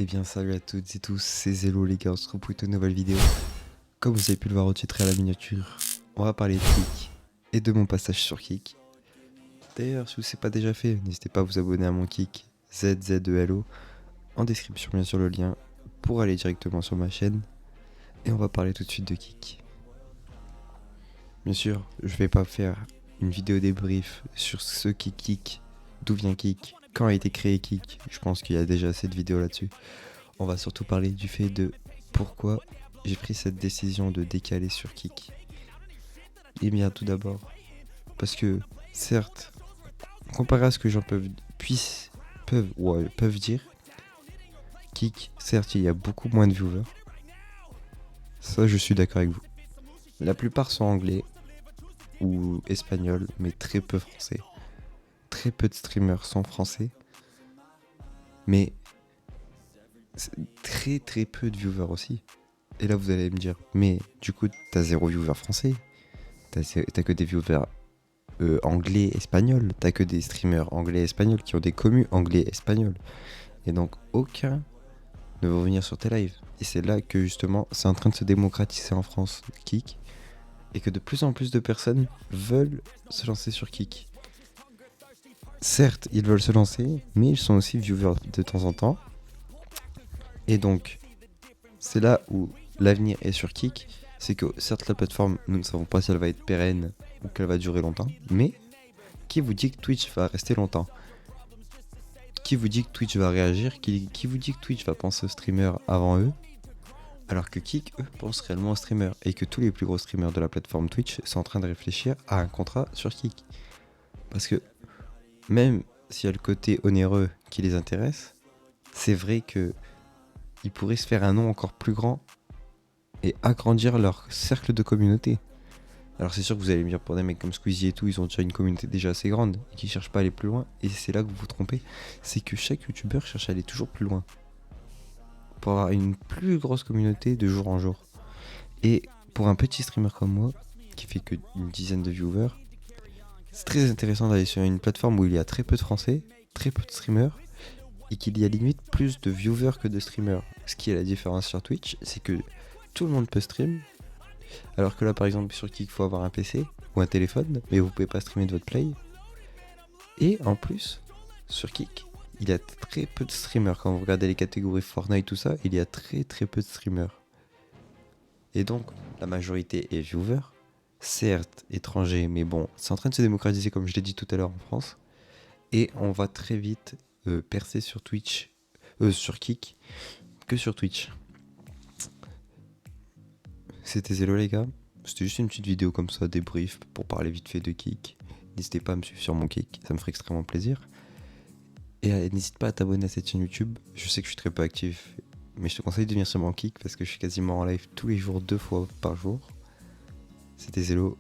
Eh bien salut à toutes et tous, c'est Zelo les gars, on se retrouve pour une nouvelle vidéo. Comme vous avez pu le voir au titre et à la miniature, on va parler de Kik et de mon passage sur Kik. D'ailleurs, si ce n'est pas déjà fait, n'hésitez pas à vous abonner à mon Kik, ZZELO, en description bien sûr le lien, pour aller directement sur ma chaîne. Et on va parler tout de suite de Kik. Bien sûr, je vais pas faire une vidéo débrief sur ce qu'est Kik, d'où vient Kik, quand a été créé Kik, je pense qu'il y a déjà assez de vidéos là-dessus. On va surtout parler du fait de pourquoi j'ai pris cette décision de décaler sur Kik. Et bien tout d'abord, parce que certes, comparé à ce que les gens peuvent dire, Kik, certes il y a beaucoup moins de viewers. Ça je suis d'accord avec vous. La plupart sont anglais ou espagnols, mais très peu français. Très peu de streamers sont français. Mais très très peu de viewers aussi. Et là vous allez me dire, mais du coup t'as 0 viewer français. T'as que des viewers anglais, espagnols. T'as que des streamers anglais, espagnols qui ont des commus anglais, espagnols. Et donc aucun ne va venir sur tes lives. Et c'est là que justement c'est en train de se démocratiser en France, Kik. Et que de plus en plus de personnes veulent se lancer sur Kik. Certes, ils veulent se lancer, mais ils sont aussi viewers de temps en temps. Et donc, c'est là où l'avenir est sur Kik. C'est que certes, la plateforme, nous ne savons pas si elle va être pérenne ou qu'elle va durer longtemps. Mais qui vous dit que Twitch va rester longtemps? Qui vous dit que Twitch va réagir? Qui vous dit que Twitch va penser aux streamers avant eux? Alors que Kik, eux, pensent réellement aux streamers. Et que tous les plus gros streamers de la plateforme Twitch sont en train de réfléchir à un contrat sur Kik. Parce que même s'il y a le côté onéreux qui les intéresse, c'est vrai que ils pourraient se faire un nom encore plus grand et agrandir leur cercle de communauté. Alors c'est sûr que vous allez me dire, pour des mecs comme Squeezie et tout, ils ont déjà une communauté déjà assez grande et qui cherchent pas à aller plus loin. Et c'est là que vous vous trompez, c'est que chaque youtubeur cherche à aller toujours plus loin pour avoir une plus grosse communauté de jour en jour. Et pour un petit streamer comme moi, qui fait que une dizaine de viewers, c'est très intéressant d'aller sur une plateforme où il y a très peu de français, très peu de streamers, et qu'il y a limite plus de viewers que de streamers. Ce qui est la différence sur Twitch, c'est que tout le monde peut stream, alors que là par exemple sur Kik il faut avoir un PC ou un téléphone, mais vous pouvez pas streamer de votre play. Et en plus, sur Kik, il y a très peu de streamers. Quand vous regardez les catégories Fortnite, tout ça, il y a très très peu de streamers. Et donc, la majorité est viewer, certes étranger, mais bon, c'est en train de se démocratiser comme je l'ai dit tout à l'heure en France. Et on va très vite percer sur Twitch, sur Kik, que sur Twitch. C'était Zelo les gars, c'était juste une petite vidéo comme ça, débrief, pour parler vite fait de Kik. N'hésitez pas à me suivre sur mon Kik, ça me ferait extrêmement plaisir. Et n'hésite pas à t'abonner à cette chaîne YouTube, je sais que je suis très peu actif, mais je te conseille de venir sur mon Kik parce que je suis quasiment en live tous les jours, 2 fois par jour. C'était Zelo,